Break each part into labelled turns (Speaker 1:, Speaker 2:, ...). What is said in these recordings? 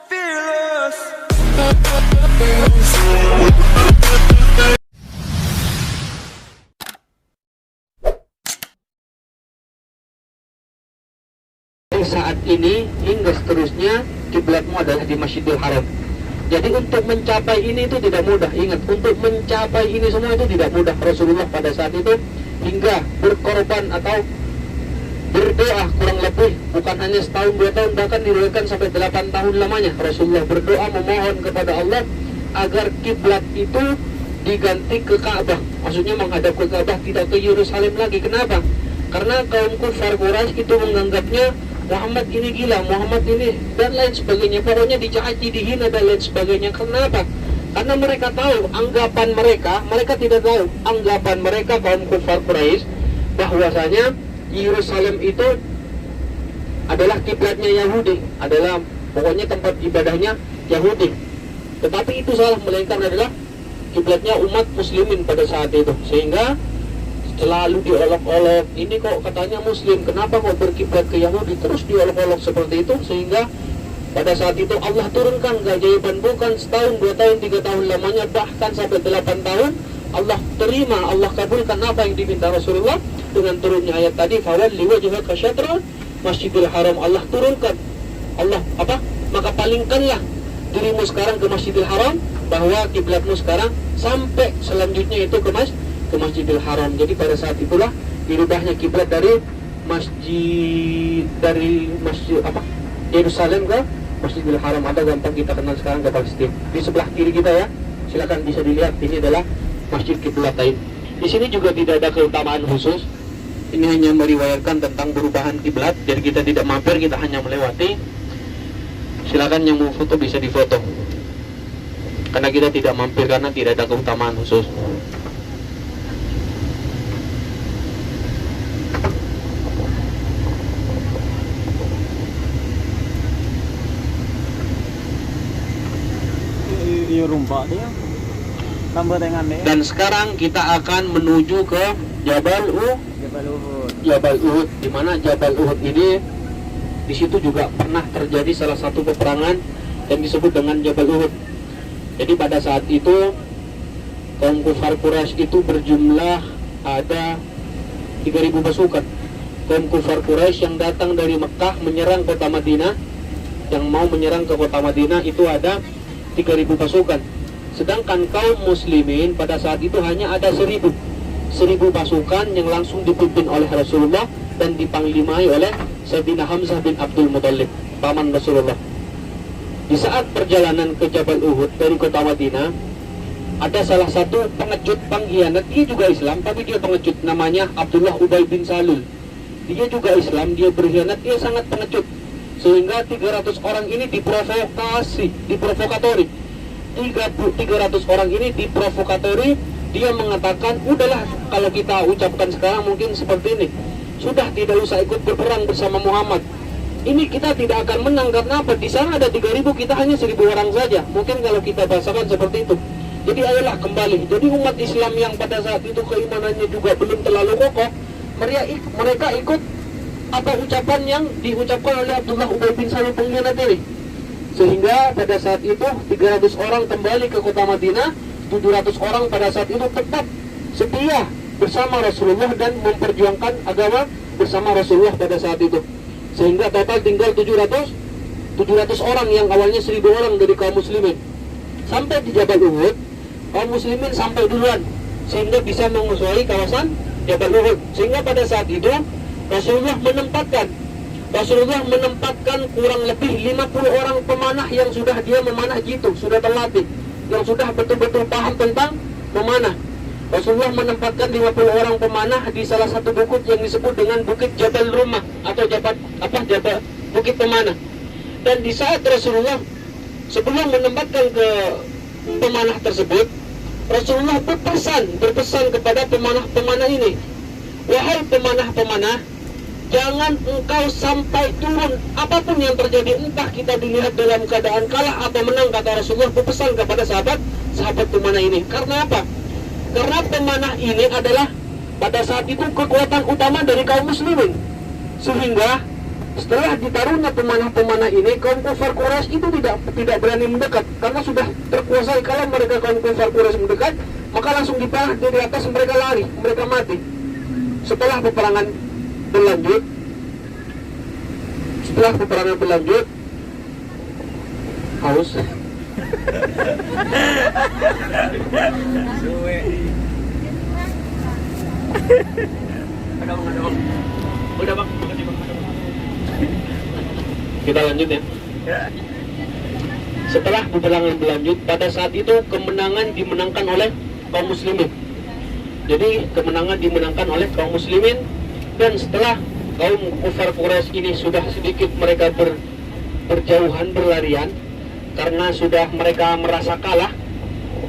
Speaker 1: fearless.
Speaker 2: Saat ini hingga seterusnya kiblatmu adalah di Masjidil Haram. Jadi untuk mencapai ini itu tidak mudah. Ingat, untuk mencapai ini semua itu tidak mudah. Rasulullah pada saat itu hingga berkorban atau berdoa kurang lebih bukan hanya setahun 2 tahun, bahkan diriwayatkan sampai 8 tahun lamanya. Rasulullah berdoa memohon kepada Allah agar kiblat itu diganti ke Ka'bah. Maksudnya menghadap ke Ka'bah, tidak ke Yerusalem lagi. Kenapa? Karena kaum kufar Quraisy itu menganggapnya Muhammad ini gila, Muhammad ini dan lain sebagainya. Pokoknya dicaci, dihina dan lain sebagainya. Kenapa? Karena mereka tahu anggapan mereka tidak tahu anggapan mereka kaum kufar Quraisy bahwasanya Yerusalem itu adalah kiblatnya Yahudi, adalah pokoknya tempat ibadahnya Yahudi. Tetapi itu salah, melainkan adalah kiblatnya umat muslimin pada saat itu. Sehingga selalu diolok-olok, ini kok katanya muslim, kenapa kok berkiblat ke Yahudi, terus diolok-olok seperti itu. Sehingga pada saat itu Allah turunkan keajaiban, bukan setahun, 2 tahun, 3 tahun lamanya, bahkan sampai 8 tahun. Allah terima, Allah kabulkan apa yang diminta Rasulullah dengan turunnya ayat tadi, fawalli wajhaka syatrul Masjidil Haram. Allah turunkan, Allah maka palingkanlah dirimu sekarang ke Masjidil Haram, bahwa kiblatmu sekarang sampai selanjutnya itu ke Masjidil Haram. Jadi pada saat itulah dirubahnya kiblat dari masjid Yerusalem ke Masjidil Haram. Ada gampang kita kenal sekarang ke Palestina. Di sebelah kiri kita ya, silakan bisa dilihat, ini adalah Masjid Qiblatain. Di sini juga tidak ada keutamaan khusus. Ini hanya meriwayatkan tentang perubahan kiblat. Jadi kita tidak mampir, kita hanya melewati. Silakan yang mau foto bisa difoto. Karena kita tidak mampir, karena tidak ada keutamaan khusus. Dan sekarang kita akan menuju ke Jabal Uhud. Di mana Jabal Uhud ini, di situ juga pernah terjadi salah satu peperangan yang disebut dengan Jabal Uhud. Jadi pada saat itu kaum kufar Quraisy itu berjumlah ada 3.000 pasukan. Kaum kufar Quraisy yang datang dari Mekah menyerang kota Madinah, yang mau menyerang ke kota Madinah itu ada 3.000 pasukan. Sedangkan kaum muslimin pada saat itu hanya ada 1.000 pasukan yang langsung dipimpin oleh Rasulullah dan dipanglimai oleh Sayyidina Hamzah bin Abdul Muthalib, paman Rasulullah. Di saat perjalanan ke Jabal Uhud dari kota Madinah, ada salah satu pengecut pengkhianat. Dia juga Islam, tapi dia pengecut, namanya Abdullah Ubay bin Salul. Dia juga Islam, dia berkhianat, dia sangat pengecut. Sehingga 300 orang ini diprovokatori. 300 orang ini diprovokatori. Dia mengatakan, udahlah kalau kita ucapkan sekarang mungkin seperti ini, sudah tidak usah ikut berperang bersama Muhammad. Ini kita tidak akan menang, karena apa? Di sana ada 3.000, kita hanya 1.000 orang saja. Mungkin kalau kita bahasakan seperti itu. Jadi ayolah kembali. Jadi umat Islam yang pada saat itu keimanannya juga belum terlalu kokoh, mereka ikut apa ucapan yang diucapkan oleh Abdullah Ubay bin Salul pengkhianat ini. Sehingga pada saat itu 300 orang kembali ke kota Madinah, 700 orang pada saat itu tetap setia bersama Rasulullah dan memperjuangkan agama bersama Rasulullah pada saat itu. Sehingga total tinggal 700 orang yang awalnya 1.000 orang dari kaum muslimin. Sampai di Jabal Uhud, kaum muslimin sampai duluan sehingga bisa menguasai kawasan Jabal Uhud. Sehingga pada saat itu Rasulullah menempatkan kurang lebih 50 orang pemanah yang sudah dia memanah jitu, sudah terlatih, yang sudah betul-betul paham tentang memanah. Rasulullah menempatkan 50 orang pemanah di salah satu bukit yang disebut dengan Bukit Jabal Rumah atau Bukit Pemanah. Dan di saat Rasulullah sebelum menempatkan ke pemanah tersebut, Rasulullah berpesan kepada pemanah-pemanah ini, wahai pemanah-pemanah, jangan engkau sampai turun apapun yang terjadi, entah kita dilihat dalam keadaan kalah atau menang, kata Rasulullah berpesan kepada sahabat pemanah ini. Karena apa? Karena pemanah ini adalah pada saat itu kekuatan utama dari kaum muslimin. Sehingga Setelah ditaruhnya pemanah-pemanah ini, kaum kufar Quraisy itu tidak berani mendekat karena sudah terkuasai. Kalau mereka kaum kufar Quraisy mendekat, maka langsung dipanah dari atas, mereka lari, mereka mati. Setelah peperangan berlanjut, haus. Udah bang, kita lanjut ya. Setelah peperangan berlanjut, pada saat itu kemenangan dimenangkan oleh kaum muslimin. Jadi kemenangan dimenangkan oleh kaum muslimin, dan setelah kaum kufar Quraisy ini sudah sedikit mereka berjauhan, berlarian, karena sudah mereka merasa kalah,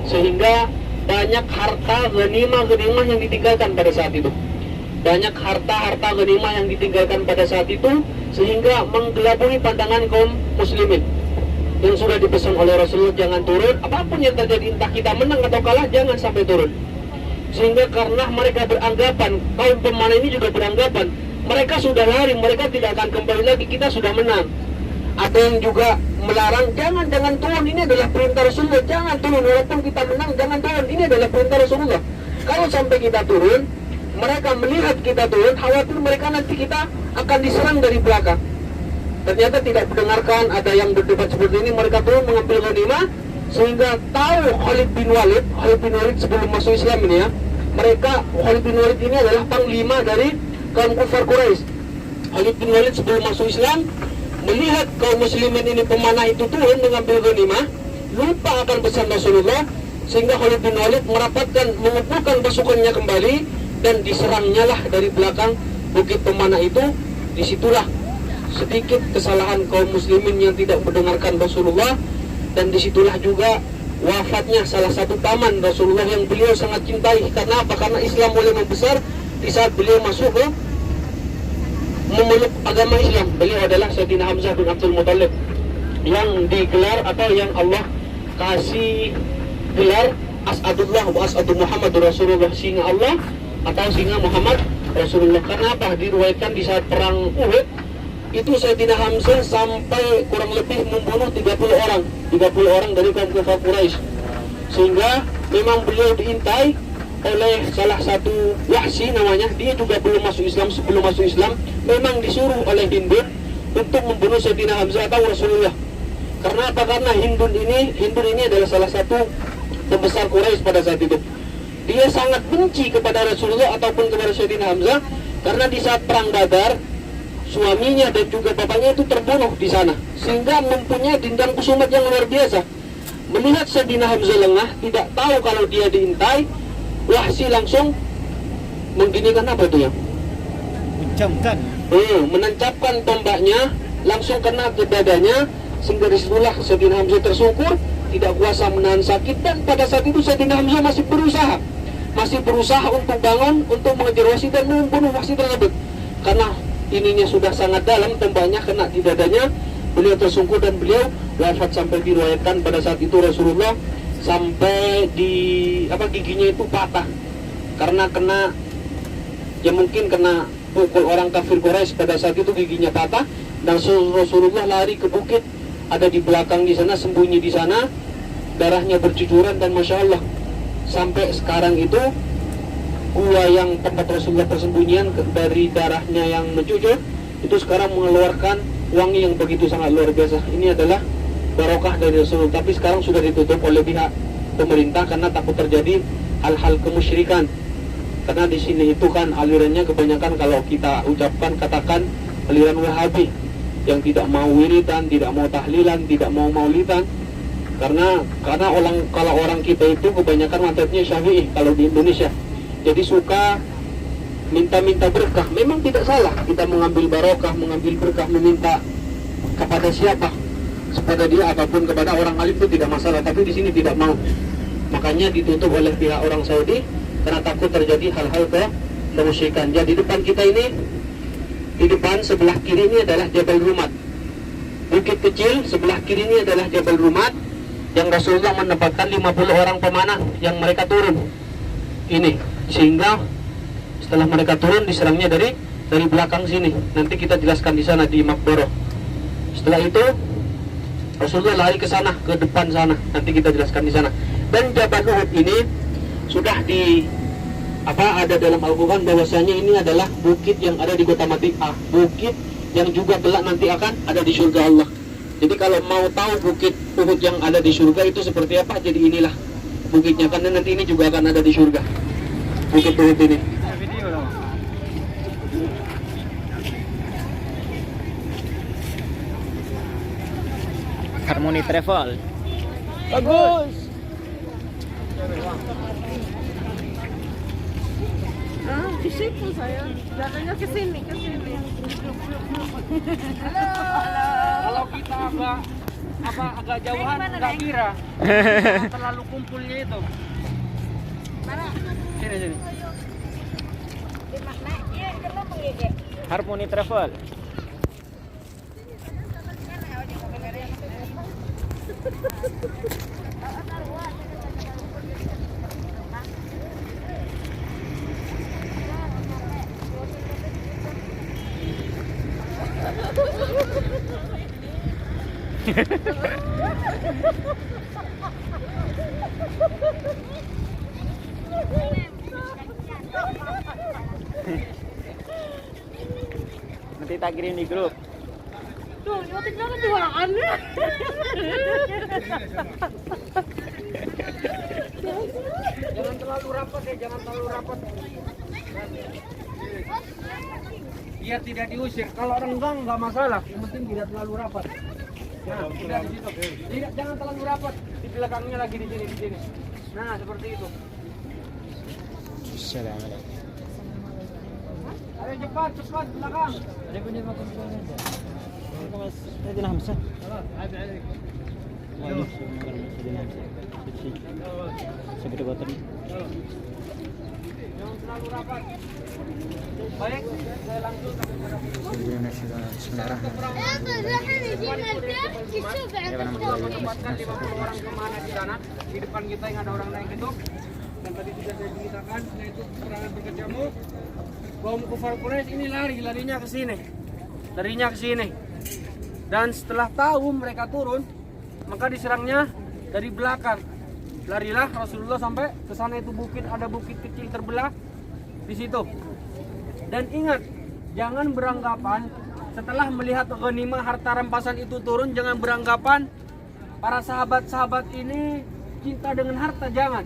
Speaker 2: sehingga banyak harta ghanimah yang ditinggalkan pada saat itu. Banyak harta ghanimah yang ditinggalkan pada saat itu, sehingga menggelabui pandangan kaum muslimin. Yang sudah dipesan oleh Rasulullah, jangan turun, apapun yang terjadi, entah kita menang atau kalah, jangan sampai turun. Sehingga karena mereka beranggapan, kaum pemanah ini juga beranggapan, mereka sudah lari, mereka tidak akan kembali lagi, kita sudah menang. Ada yang juga melarang, jangan turun, ini adalah perintah Rasulullah, jangan turun, walaupun kita menang, jangan turun, ini adalah perintah Rasulullah. Kalau sampai kita turun, mereka melihat kita turun, khawatir mereka nanti kita akan diserang dari belakang. Ternyata tidak mendengarkan, ada yang berdebat seperti ini, mereka turun mengambil ghanimah, sehingga tahu Khalid bin Walid sebelum masuk Islam ini ya, Khalid bin Walid ini adalah panglima dari kaum kufar Quraisy. Khalid bin Walid sebelum masuk Islam melihat kaum muslimin ini pemanah itu turun mengambil ghanimah, lupa akan pesan Rasulullah, sehingga Khalid bin Walid mengumpulkan pasukannya kembali dan diserangnya lah dari belakang bukit pemanah itu. Disitulah sedikit kesalahan kaum muslimin yang tidak mendengarkan Rasulullah, dan disitulah juga wafatnya salah satu paman Rasulullah yang beliau sangat cintai. Karena apa? Karena Islam mulai membesar di saat beliau masuk ke memeluk agama Islam. Beliau adalah Sayyidina Hamzah bin Abdul Muttalib, yang digelar atau yang Allah kasih gelar As'adullah wa As'adu Muhammadur Rasulullah, singa Allah atau singa Muhammad Rasulullah. Karena apa? Diriwayatkan di saat perang Uhud itu Sayyidina Hamzah sampai kurang lebih membunuh 30 orang dari kaum kufar Quraisy, sehingga memang beliau diintai oleh salah satu Wahsy namanya. Dia juga belum masuk Islam. Sebelum masuk Islam memang disuruh oleh Hindun untuk membunuh Sayyidina Hamzah atau Rasulullah. Karena apa? Karena Hindun ini adalah salah satu pembesar Quraisy pada saat itu. Dia sangat benci kepada Rasulullah ataupun kepada Sayyidina Hamzah, karena di saat perang Badar suaminya dan juga bapaknya itu terbunuh di sana, sehingga mempunyai dendam kusumat yang luar biasa. Melihat Sayyidina Hamzah lengah, tidak tahu kalau dia diintai, Wahsy langsung mengginikan apa itu ya? Menancapkan tombaknya, langsung kena ke dadanya, sehingga disitulah Sayyidina Hamzah tersungkur, tidak kuasa menahan sakit. Dan pada saat itu Sayyidina Hamzah masih berusaha untuk bangun, untuk mengejar Wahsy dan membunuh Wahsy tersebut. Karena ininya sudah sangat dalam, tombaknya kena di dadanya, beliau tersungkur dan beliau wafat. Sampai diriwayatkan pada saat itu Rasulullah sampai di giginya itu patah karena mungkin kena pukul orang kafir Quraisy. Pada saat itu giginya patah, dan Rasulullah lari ke bukit, ada di belakang di sana, sembunyi di sana, darahnya bercucuran. Dan Masya Allah, sampai sekarang itu gua yang tempat Rasulullah persembunyian dari darahnya yang mencucur itu sekarang mengeluarkan wangi yang begitu sangat luar biasa. Ini adalah barokah dari Rasulullah, tapi sekarang sudah ditutup oleh pihak pemerintah karena takut terjadi hal-hal kemusyrikan. Karena di sini itu kan alirannya kebanyakan, kalau kita ucapkan, katakan aliran Wahabi, yang tidak mau wiridan, tidak mau tahlilan, tidak mau maulidan. Karena kalau orang kita itu kebanyakan mazhabnya Syafi'i kalau di Indonesia. Jadi suka minta-minta berkah. Memang tidak salah kita mengambil barokah, mengambil berkah, meminta kepada siapa, kepada dia ataupun kepada orang alim, itu tidak masalah. Tapi di sini tidak mau, makanya ditutup oleh pihak orang Saudi karena takut terjadi hal-hal kemusyrikan. Jadi depan kita ini, di depan sebelah kiri ini adalah Jabal Rumat, bukit kecil. Sebelah kiri ini adalah Jabal Rumat yang Rasulullah menempatkan 50 orang pemanah yang mereka turun ini, sehingga setelah mereka turun diserangnya dari dari belakang sini. Nanti kita jelaskan di sana di Makboroh. Setelah itu Rasulullah lari ke sana, ke depan sana. Nanti kita jelaskan di sana. Dan Jabal Uhud ini sudah ada dalam Al-Quran bahwasanya ini adalah bukit yang ada di kota Madinah, bukit yang juga kelak nanti akan ada di surga Allah. Jadi kalau mau tahu bukit Uhud yang ada di surga itu seperti apa, jadi inilah bukitnya, karena nanti ini juga akan ada di surga, bukit Uhud ini.
Speaker 1: Harmony Travel.
Speaker 2: Bagus.
Speaker 3: Di situ saya, datangnya ke sini. Halo.
Speaker 4: Kalau kita agak jauhan nggak kira terlalu kumpulnya itu.
Speaker 3: Mana?
Speaker 4: Sini.
Speaker 3: Di mana? Iya, di dalam menggigit.
Speaker 1: Harmony Travel. Nanti tak kirim di grup.
Speaker 3: Tuh, nyotik kan jualan.
Speaker 4: Jangan terlalu rapat ya, jangan terlalu rapat. Biar tidak diusir. Kalau renggang nggak masalah, yang penting tidak terlalu rapat. Nah, tidak di situ. Jangan terlalu rapat. Di belakangnya lagi di sini. Nah, seperti itu.
Speaker 1: Assalamualaikum.
Speaker 4: Ayo cepat belakang.
Speaker 1: Ada punya makan aja. Mas, tadi Hamzah. Seperti botol.
Speaker 4: Jangan terlalu rapat. Baik, saya langsung tempatkan 50 orang kemana di sana. Di depan kita yang ada orang naik itu. Dan tadi sudah saya ceritakan, yaitu peperangan berkecamuk. Kaum kufar Quraisy ini larinya ke sini. Dan setelah tahu mereka turun, maka diserangnya dari belakang. Larilah Rasulullah sampai ke sana, itu ada bukit kecil terbelah di situ. Dan ingat, jangan beranggapan setelah melihat ghanimah harta rampasan itu turun, jangan beranggapan para sahabat-sahabat ini cinta dengan harta, jangan.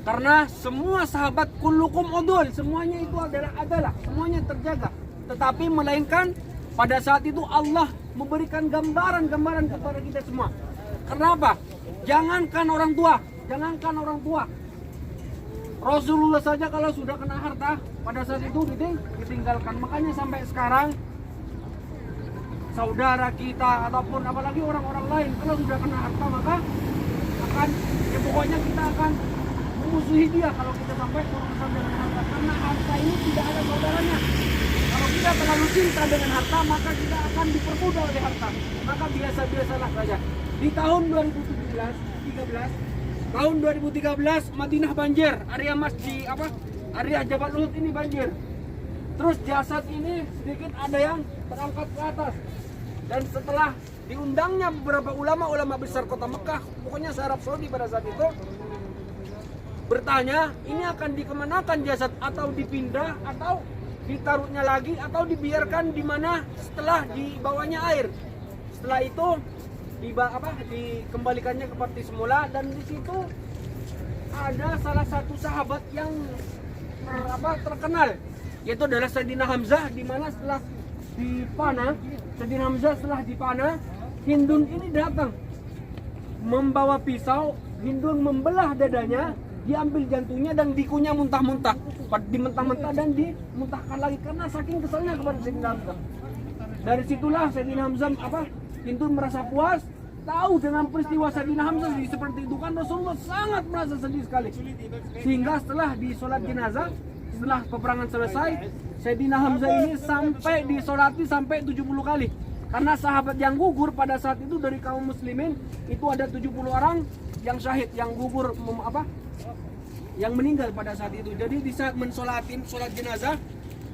Speaker 4: Karena semua sahabat kullukum udul, semuanya itu adalah semuanya terjaga. Tetapi melainkan pada saat itu Allah memberikan gambaran kepada kita semua. Kenapa? Jangankan orang tua. Rasulullah saja kalau sudah kena harta pada saat itu ditinggalkan. Makanya sampai sekarang saudara kita ataupun apalagi orang-orang lain kalau sudah kena harta maka pokoknya kita akan memusuhi dia kalau kita sampai berurusan dengan harta, karena harta ini tidak ada saudaranya. Kalau kita terlalu cinta dengan harta maka kita akan diperbudak oleh harta. Maka biasa-biasalah saja. Di tahun 2013 Madinah banjir, area Jabal Uhud ini banjir. Terus jasad ini sedikit ada yang terangkat ke atas. Dan setelah diundangnya beberapa ulama besar kota Mekah, pokoknya Arab Saudi pada saat itu, bertanya, ini akan dikemanakan jasad, atau dipindah, atau ditaruhnya lagi, atau dibiarkan di mana setelah dibawanya air. Setelah itu dikembalikannya seperti semula. Dan di situ ada salah satu sahabat yang terkenal, yaitu adalah Sayyidina Hamzah, di mana setelah dipanah, Hindun ini datang membawa pisau. Hindun membelah dadanya, diambil jantungnya dan dikunyah muntah-muntah, dimentah-mentah dan dimuntahkan lagi karena saking kesalnya kepada Sayyidina Hamzah. Dari situlah Sayyidina Hamzah Hindun merasa puas, tahu dengan peristiwa Sayyidina Hamzah seperti itu kan Rasulullah sangat merasa sedih sekali. Sehingga setelah disolat jenazah, setelah peperangan selesai, Sayyidina Hamzah ini sampai disolati sampai 70 kali. Karena sahabat yang gugur pada saat itu dari kaum muslimin itu ada 70 orang yang syahid, yang gugur yang meninggal pada saat itu. Jadi di saat sholat jenazah,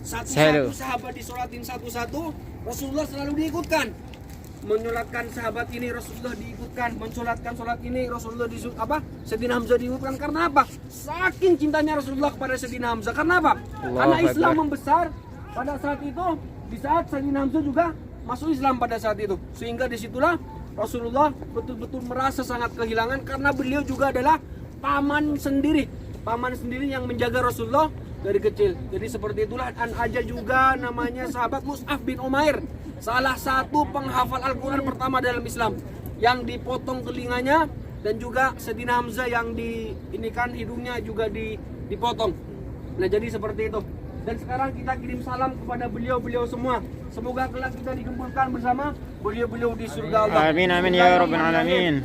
Speaker 4: Satu-satu sahabat disolatin satu-satu, Rasulullah selalu diikutkan. Menyolatkan sahabat ini Rasulullah diikutkan, mensolatkan solat ini Rasulullah Sayyidina Hamzah diikutkan. Karena apa? Saking cintanya Rasulullah kepada Sayyidina Hamzah. Karena apa? Karena Islam membesar pada saat itu, di saat Sayyidina Hamzah juga masuk Islam pada saat itu. Sehingga disitulah Rasulullah betul-betul merasa sangat kehilangan karena beliau juga adalah paman sendiri yang menjaga Rasulullah dari kecil. Jadi seperti itulah. Dan aja juga namanya sahabat Mus'ab bin Umair, salah satu penghafal Al-Quran pertama dalam Islam, yang dipotong telinganya, dan juga Sayyidina Hamzah yang hidungnya juga dipotong. Nah, jadi seperti itu. Dan sekarang kita kirim salam kepada beliau-beliau semua. Semoga kelak kita dikumpulkan bersama beliau-beliau di surga Allah.
Speaker 1: Amin amin ya rabbal alamin.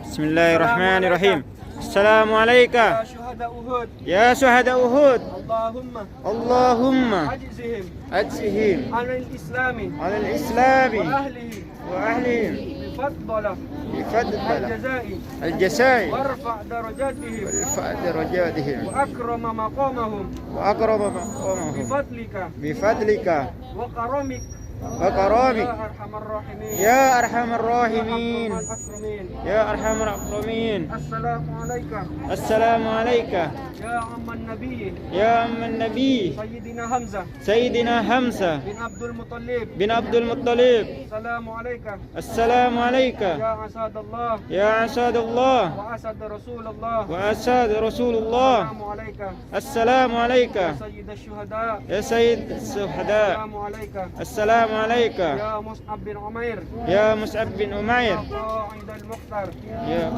Speaker 1: Bismillahirrahmanirrahim. Assalamualaikum
Speaker 4: Ya syuhada Uhud.
Speaker 1: ya syuhada Uhud.
Speaker 4: Allahumma
Speaker 1: Allahumma
Speaker 4: ajzihim
Speaker 1: ajzihim
Speaker 4: alal islami
Speaker 1: alal islami
Speaker 4: wa ahlihi
Speaker 1: wa ahlihim
Speaker 4: bifadlah
Speaker 1: bifadl
Speaker 4: al-jazai
Speaker 1: al-jasai
Speaker 4: warfa' darajatihim
Speaker 1: warfa' darajatihim
Speaker 4: wa akrama maqamahum
Speaker 1: wa akrama maqamahum
Speaker 4: bifadlika
Speaker 1: bifadlika
Speaker 4: wa karamik
Speaker 1: wa karamik
Speaker 4: ya arhamar rahimin
Speaker 1: ya arhamar rahimin
Speaker 4: akramin.
Speaker 1: ya arhamar akramin.
Speaker 4: Assalamu alayka
Speaker 1: Assalamu alayka
Speaker 4: ya amman nabiyyi
Speaker 1: ya amman nabi
Speaker 4: Sayyidina Hamzah
Speaker 1: Sayyidina Hamzah
Speaker 4: bin Abdul Muttalib.
Speaker 1: bin Abdul Muttalib.
Speaker 4: Assalamu alayka
Speaker 1: Assalamu alayka
Speaker 4: ya asadallah
Speaker 1: ya asadullah
Speaker 4: wa asad Rasulullah.
Speaker 1: wa asad Rasulullah.
Speaker 4: Assalamu alayka
Speaker 1: Assalamu alayka
Speaker 4: Sayyid asy-syuhada.
Speaker 1: ya Sayyid Suhada.
Speaker 4: Assalamu alayka
Speaker 1: Assalamu alayka
Speaker 4: ya Mus'ab bin Umair.
Speaker 1: ya Mus'ab bin Umair.
Speaker 4: Qa'id al-Mukhtar.
Speaker 1: Ya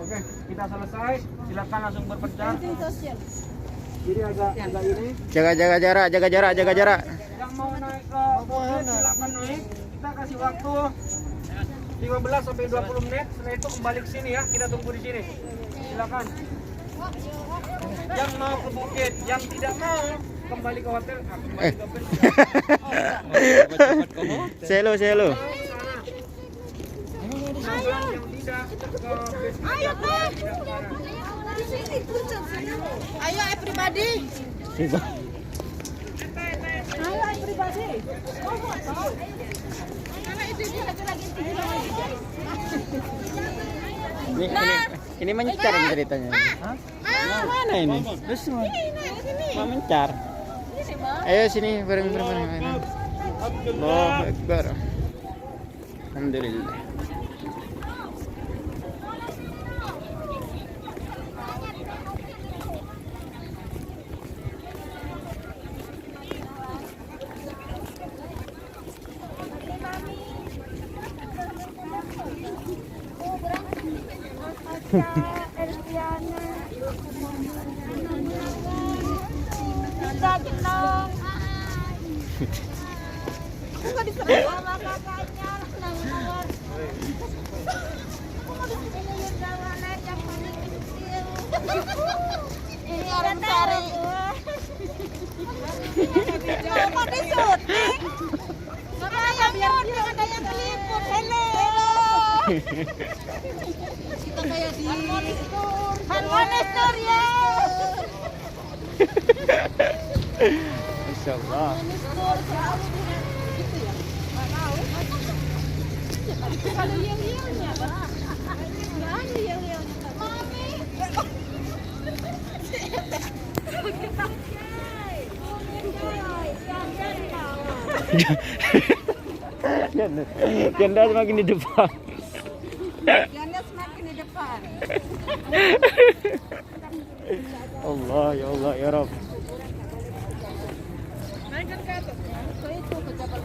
Speaker 4: Oke, kita selesai. Silakan langsung berpecah. Jadi agak ini.
Speaker 1: jaga jarak, jaga jarak.
Speaker 4: Yang mau naik ke mobil silakan naik. Kita kasih waktu 15 sampai 20 menit. Setelah itu kembali ke sini ya. Kita tunggu di sini. Silakan. Yang mau ke bukit, yang tidak mau kembali ke hotel. Kembali ke bus.
Speaker 1: Selo.
Speaker 4: Yang tidak ke bus.
Speaker 3: Ayo, Pak. Di sini puncak sana. Ayo everybody. Ayo everybody. Karena itu dia lagi tinggi.
Speaker 1: Ini mencar ceritanya. Mana ini? Terus mau mencar. Ayo sini bareng. Allahu Akbar. Alhamdulillah.
Speaker 3: Kita gendong. Enggak diserang sama kakaknya. Ini orang cari. Kok disuting? Apa biar dia ada yang meliput. Hello. Kita kayak di Harmonis Tour ya.
Speaker 1: Insyaallah.
Speaker 3: Kalau yel-yelnya, Pak. Mana yel-yelnya? Mami.
Speaker 1: Ganda semakin di depan.
Speaker 3: Ganda semakin di depan.
Speaker 1: Allah ya Allah ya Rabb.
Speaker 3: Naikkan ke atas. Itu ke Jabal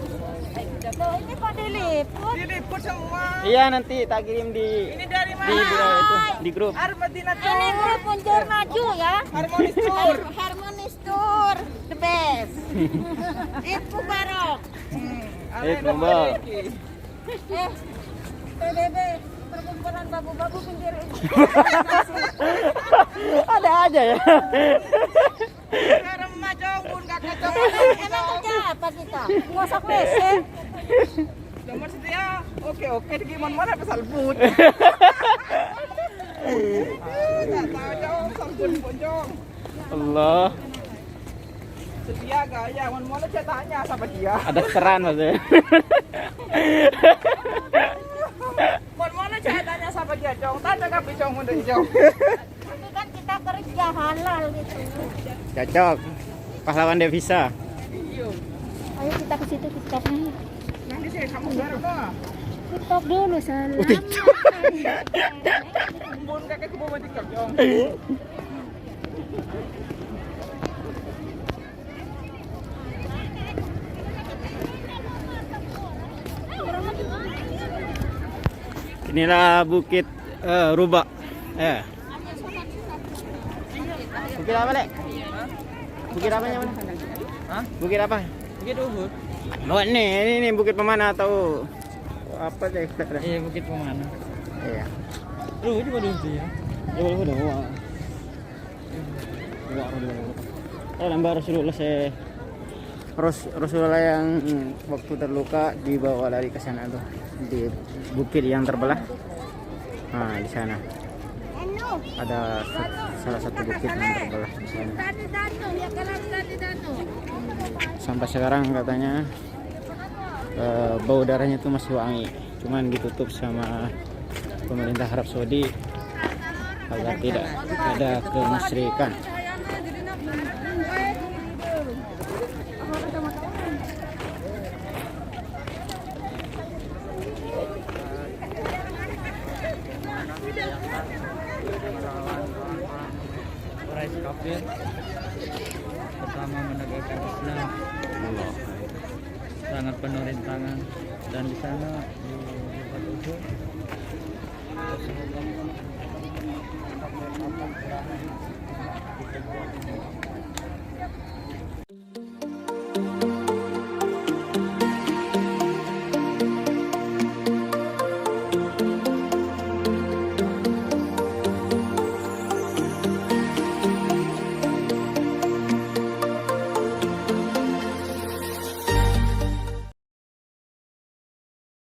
Speaker 3: Loh, ini kok diliput?
Speaker 4: Diliput semua.
Speaker 1: Iya nanti tak kirim di
Speaker 4: Ini dari
Speaker 1: di itu di grup.
Speaker 4: Armadina
Speaker 3: Ini grup Mundur Maju ya.
Speaker 4: Harmonis Tour.
Speaker 3: Harmonis Tour, the best. Ibu Barok.
Speaker 1: Mubarak.
Speaker 3: PBB, perkumpulan babu-babu pinggir ini.
Speaker 1: Ada aja ya.
Speaker 3: Emang kerja apa kita? Ngosok WC?
Speaker 4: Nomor setia. Oke, gimana mana pasal but. Tak tahu jauh salbun ponjong.
Speaker 1: Allah.
Speaker 4: Setia gaya, mau cetaknya sama dia.
Speaker 1: Ada peran maksudnya.
Speaker 4: Mau cetaknya sama dia, Cong. Tanya kapi Cong udah Cong.
Speaker 3: Tapi kan kita kerja halal gitu.
Speaker 1: Cocok. Pahlawan devisa.
Speaker 3: Ayo kita ke situ TikToknya.
Speaker 4: Nanti saya kamu bareng mah.
Speaker 3: TikTok dulu salam.
Speaker 4: Bun kakek ke bawah TikTok Cong.
Speaker 1: Inilah Bukit Rubak. Bukit apa, Lek? Bukit apanya mana?
Speaker 4: Hah?
Speaker 1: Bukit apa?
Speaker 4: Bukit Uhud.
Speaker 1: Oh, ini Bukit Pemana atau apa deh?
Speaker 4: Iya, Bukit Pemana.
Speaker 1: Iya.
Speaker 4: Lu juga dulu ya.
Speaker 1: Udah. Nambah Rasulullah yang waktu terluka dibawa lari ke sana tuh di bukit yang terbelah. Nah, di sana ada salah satu bukit yang terbelah di sana. Sampai sekarang katanya bau darahnya itu masih wangi, cuman ditutup sama pemerintah Arab Saudi agar tidak ada kemusyrikan.
Speaker 4: Rice kafir pertama menegakkan Islam, sangat penuh rintangan, dan di sana di tempat Uhud Rasulullah